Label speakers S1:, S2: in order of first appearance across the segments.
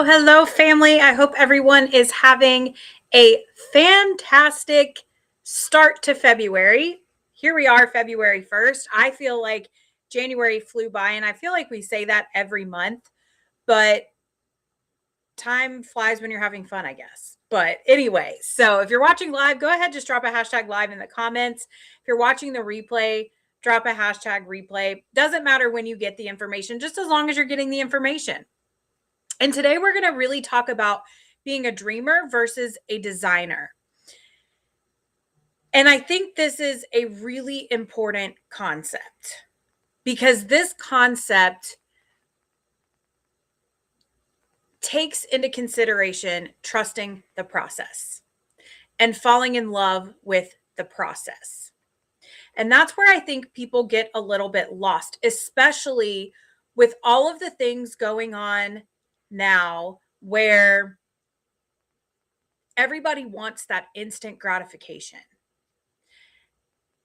S1: Hello, family. I hope everyone is having a fantastic start to February. Here we are, February 1st. I feel like January flew by, and I feel like we say that every month, but time flies when you're having fun, I guess. But anyway, so if you're watching live, go ahead, just drop a hashtag live in the comments. If you're watching the replay, drop a hashtag replay. Doesn't matter when you get the information, just as long as you're getting the information. And today we're going to really talk about being a dreamer versus a designer. And I think this is a really important concept because this concept takes into consideration trusting the process and falling in love with the process. And that's where I think people get a little bit lost, especially with all of the things going on now where everybody wants that instant gratification.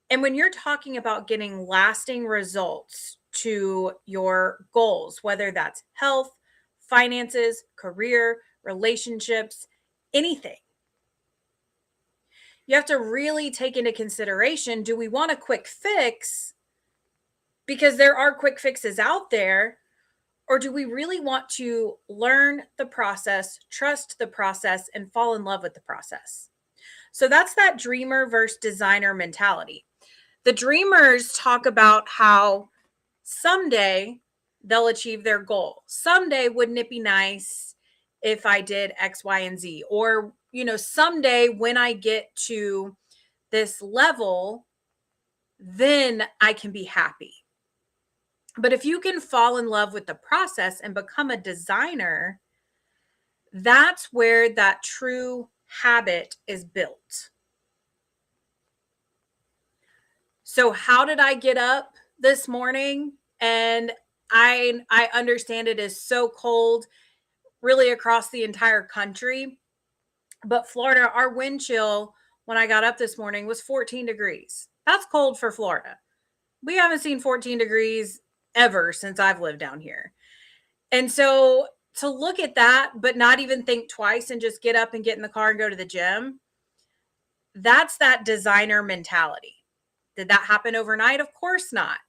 S1: And when you're talking about getting lasting results to your goals, whether that's health, finances, career, relationships, anything, you have to really take into consideration, do we want a quick fix? Because there are quick fixes out there. Or do we really want to learn the process, trust the process, and fall in love with the process? So that's that dreamer versus designer mentality. The dreamers talk about how someday they'll achieve their goal. Someday, wouldn't it be nice if I did X, Y, and Z? Or, someday when I get to this level, then I can be happy. But if you can fall in love with the process and become a designer, that's where that true habit is built. So how did I get up this morning? And I understand it is so cold really across the entire country. But Florida, our wind chill when I got up this morning was 14 degrees. That's cold for Florida. We haven't seen 14 degrees ever since I've lived down here. And so to look at that, but not even think twice and just get up and get in the car and go to the gym, that's that designer mentality. Did that happen overnight? Of course not.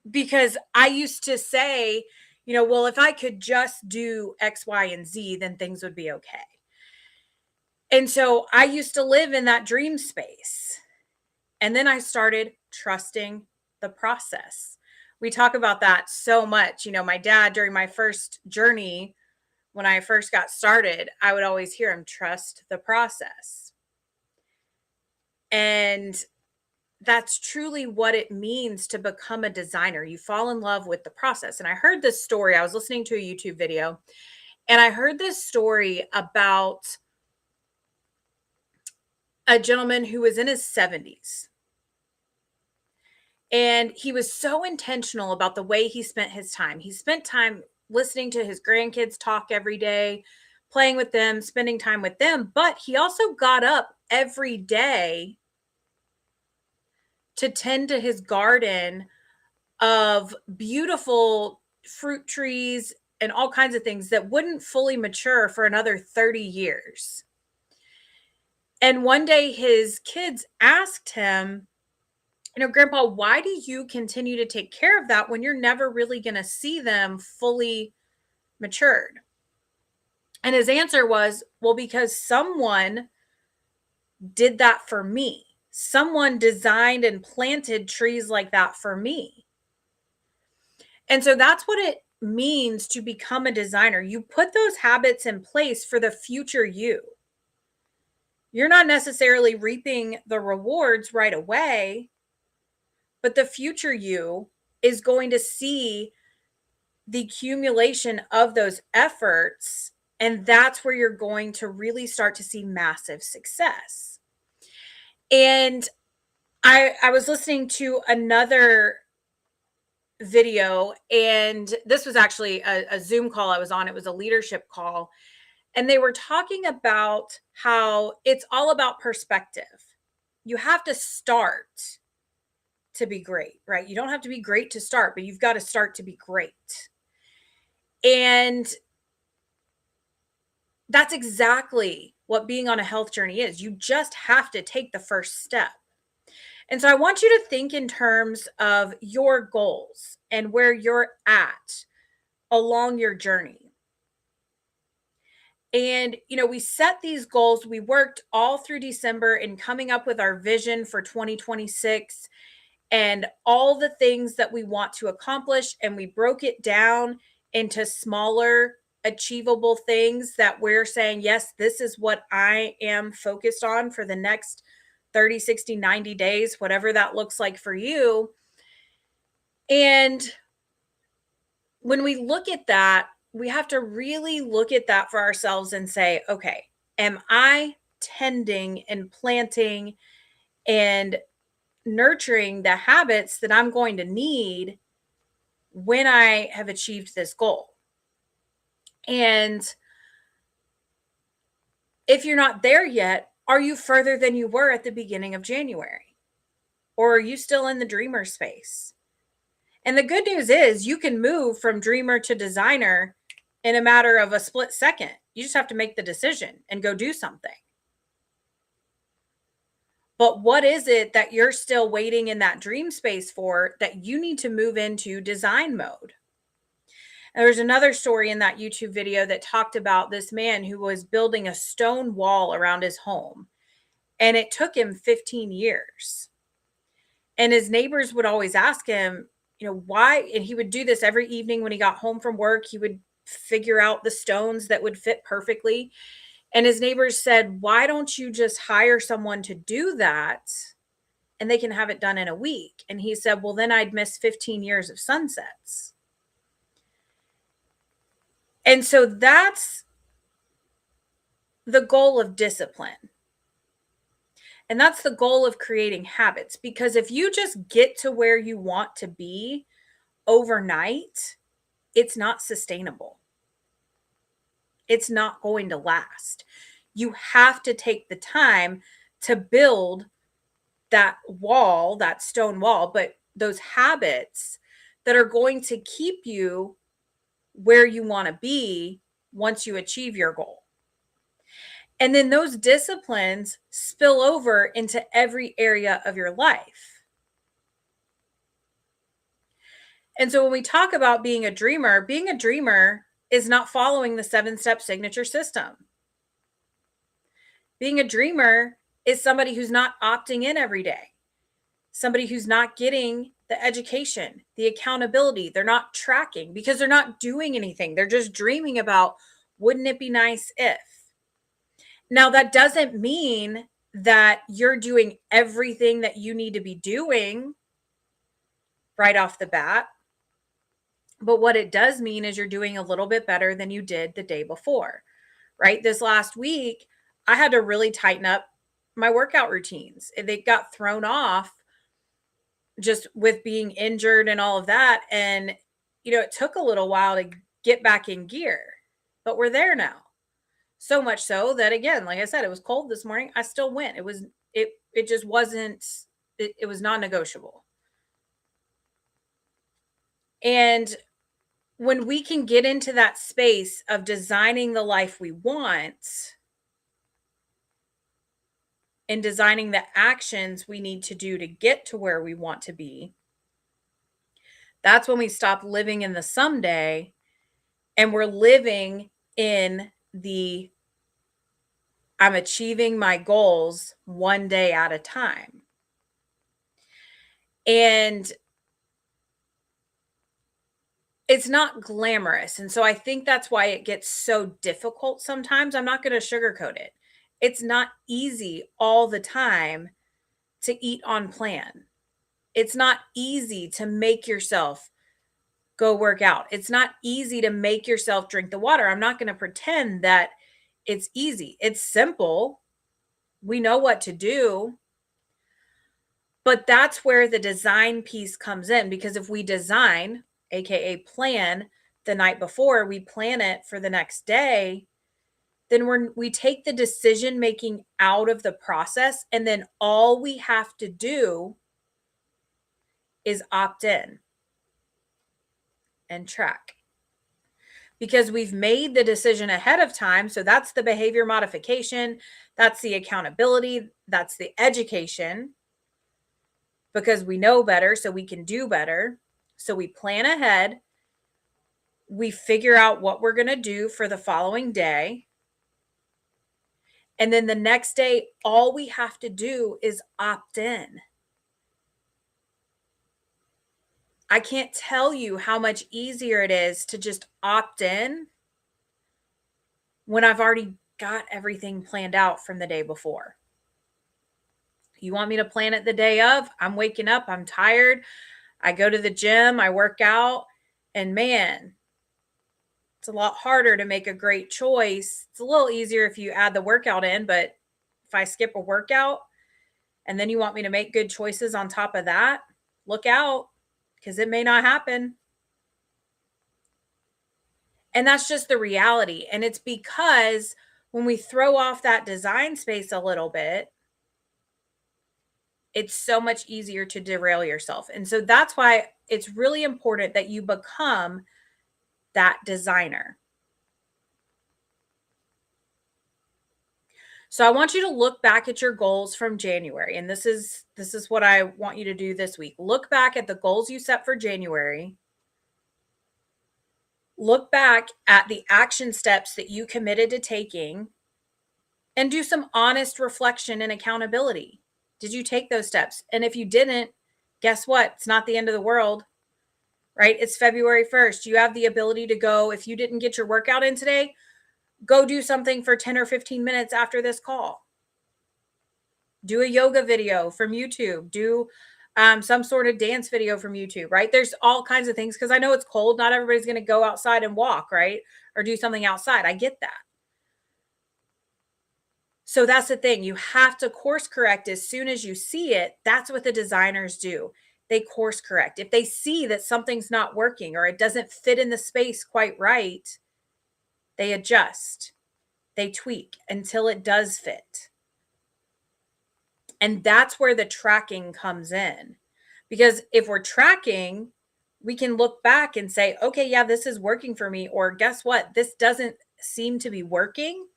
S1: Because I used to say, well, if I could just do X, Y, and Z, then things would be okay. And so I used to live in that dream space. And then I started trusting the process. We talk about that so much. My dad, during my first journey, when I first got started, I would always hear him trust the process. And that's truly what it means to become a designer. You fall in love with the process. And I heard this story. I was listening to a YouTube video, and I heard this story about a gentleman who was in his 70s. And he was so intentional about the way he spent his time. He spent time listening to his grandkids talk every day, playing with them, spending time with them. But he also got up every day to tend to his garden of beautiful fruit trees and all kinds of things that wouldn't fully mature for another 30 years. And one day his kids asked him, Grandpa, why do you continue to take care of that when you're never really going to see them fully matured? And his answer was, well, because someone did that for me. Someone designed and planted trees like that for me. And so that's what it means to become a designer. You put those habits in place for the future you. You're not necessarily reaping the rewards right away, but the future you is going to see the accumulation of those efforts. And that's where you're going to really start to see massive success. And I was listening to another video, and this was actually a Zoom call I was on. It was a leadership call. And they were talking about how it's all about perspective. You have to start to be great, right? You don't have to be great to start, but you've got to start to be great. And That's exactly what being on a health journey is. You just have to take the first step. And so I want you to think in terms of your goals and where you're at along your journey. And, we set these goals. We worked all through December in coming up with our vision for 2026 and all the things that we want to accomplish. And we broke it down into smaller, achievable things that we're saying, yes, this is what I am focused on for the next 30, 60, 90 days, whatever that looks like for you. And when we look at that, we have to really look at that for ourselves and say, okay, am I tending and planting and nurturing the habits that I'm going to need when I have achieved this goal? And if you're not there yet, are you further than you were at the beginning of January? Or are you still in the dreamer space? And the good news is you can move from dreamer to designer in a matter of a split second. You just have to make the decision and go do something. But what is it that you're still waiting in that dream space for that you need to move into design mode? And there's another story in that YouTube video that talked about this man who was building a stone wall around his home, and it took him 15 years. And his neighbors would always ask him, why? And he would do this every evening when he got home from work. He would figure out the stones that would fit perfectly. And his neighbors said, why don't you just hire someone to do that and they can have it done in a week? And he said, well, then I'd miss 15 years of sunsets. And so that's the goal of discipline. And that's the goal of creating habits. Because if you just get to where you want to be overnight, it's not sustainable. It's not going to last. You have to take the time to build that wall, that stone wall, but those habits that are going to keep you where you want to be once you achieve your goal. And then those disciplines spill over into every area of your life. And so when we talk about being a dreamer is not following the 7-step signature system. Being a dreamer is somebody who's not opting in every day, somebody who's not getting the education, the accountability. They're not tracking because they're not doing anything. They're just dreaming about, wouldn't it be nice if? Now, that doesn't mean that you're doing everything that you need to be doing right off the bat. But what it does mean is you're doing a little bit better than you did the day before, right? This last week, I had to really tighten up my workout routines. They got thrown off just with being injured and all of that. And, it took a little while to get back in gear, but we're there now. So much so that, again, like I said, it was cold this morning. I still went. It just wasn't, it was non-negotiable. And when we can get into that space of designing the life we want and designing the actions we need to do to get to where we want to be, that's when we stop living in the someday and we're living in the I'm achieving my goals one day at a time. And it's not glamorous. And so I think that's why it gets so difficult sometimes. I'm not going to sugarcoat it. It's not easy all the time to eat on plan. It's not easy to make yourself go work out. It's not easy to make yourself drink the water. I'm not going to pretend that it's easy. It's simple. We know what to do. But that's where the design piece comes in, because if we design, AKA plan, the night before, we plan it for the next day, then we take the decision making out of the process, and then all we have to do is opt in and track. because we've made the decision ahead of time. So that's the behavior modification, that's the accountability, that's the education, because we know better so we can do better. So we plan ahead, we figure out what we're going to do for the following day. And then the next day, all we have to do is opt in. I can't tell you how much easier it is to just opt in when I've already got everything planned out from the day before. You want me to plan it the day of? I'm waking up, I'm tired, I go to the gym, I work out, and man, it's a lot harder to make a great choice. It's a little easier if you add the workout in, but if I skip a workout and then you want me to make good choices on top of that, look out, because it may not happen. And that's just the reality. And it's because when we throw off that design space a little bit, it's so much easier to derail yourself. And so that's why it's really important that you become that designer. So I want you to look back at your goals from January. And this is what I want you to do this week. Look back at the goals you set for January. Look back at the action steps that you committed to taking and do some honest reflection and accountability. Did you take those steps? And if you didn't, guess what? It's not the end of the world, right? It's February 1st. You have the ability to go. If you didn't get your workout in today, go do something for 10 or 15 minutes after this call. Do a yoga video from YouTube. Do some sort of dance video from YouTube, right? There's all kinds of things because I know it's cold. Not everybody's going to go outside and walk, right? Or do something outside. I get that. So that's the thing. You have to course correct as soon as you see it. That's what the designers do. They course correct. If they see that something's not working or it doesn't fit in the space quite right, they adjust, they tweak until it does fit. And that's where the tracking comes in. Because if we're tracking, we can look back and say, okay, yeah, this is working for me. Or guess what? This doesn't seem to be working.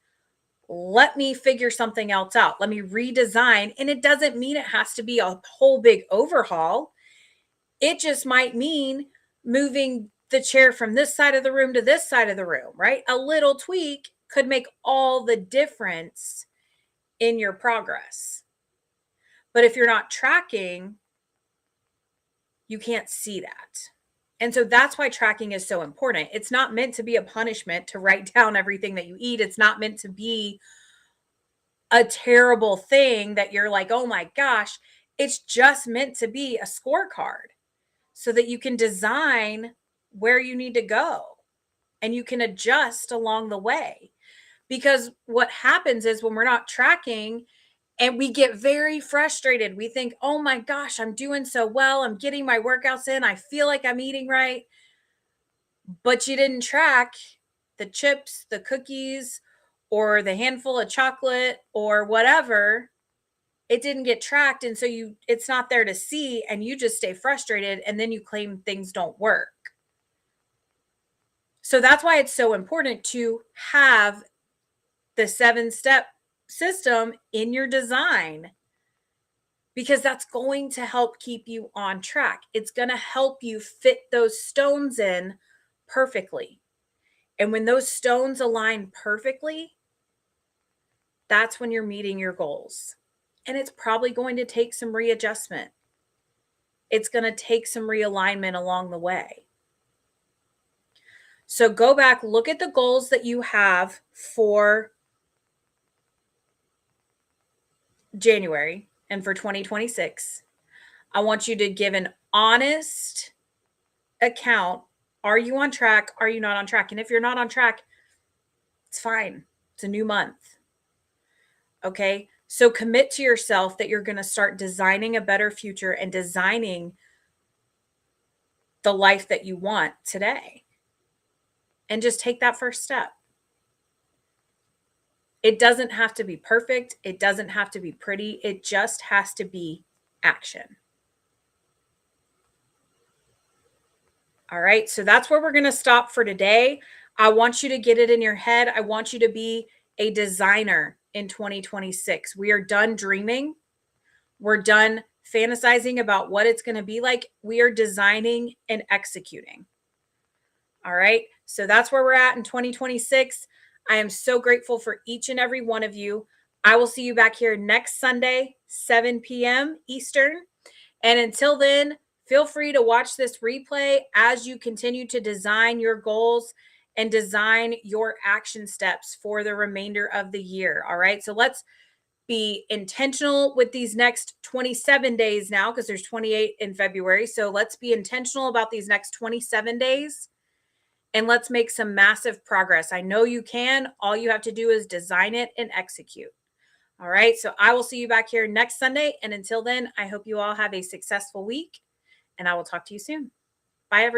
S1: Let me figure something else out. Let me redesign. And it doesn't mean it has to be a whole big overhaul. It just might mean moving the chair from this side of the room to this side of the room, right? A little tweak could make all the difference in your progress. But if you're not tracking, you can't see that. And so that's why tracking is so important. It's not meant to be a punishment to write down everything that you eat. It's not meant to be a terrible thing that you're like, oh my gosh. It's just meant to be a scorecard so that you can design where you need to go and you can adjust along the way. Because what happens is when we're not tracking, and we get very frustrated. We think, oh my gosh, I'm doing so well. I'm getting my workouts in. I feel like I'm eating right. But you didn't track the chips, the cookies, or the handful of chocolate or whatever. It didn't get tracked. And so it's not there to see. And you just stay frustrated. And then you claim things don't work. So that's why it's so important to have the 7-step system in your design, because that's going to help keep you on track. It's going to help you fit those stones in perfectly. And when those stones align perfectly, that's when you're meeting your goals. And it's probably going to take some readjustment. It's going to take some realignment along the way. So go back, look at the goals that you have for January and for 2026. I want you to give an honest account. Are you on track? Are you not on track? And if you're not on track, it's fine. It's a new month. Okay. So commit to yourself that you're going to start designing a better future and designing the life that you want today. And just take that first step. It doesn't have to be perfect. It doesn't have to be pretty. It just has to be action. All right. So that's where we're going to stop for today. I want you to get it in your head. I want you to be a designer in 2026. We are done dreaming. We're done fantasizing about what it's going to be like. We are designing and executing. All right. So that's where we're at in 2026. I am so grateful for each and every one of you. I will see you back here next Sunday, 7 p.m. Eastern. And until then, feel free to watch this replay as you continue to design your goals and design your action steps for the remainder of the year. All right. So let's be intentional with these next 27 days now, because there's 28 in February. So let's be intentional about these next 27 days and let's make some massive progress. I know you can. All you have to do is design it and execute. All right. So I will see you back here next Sunday. And until then, I hope you all have a successful week and I will talk to you soon. Bye, everyone.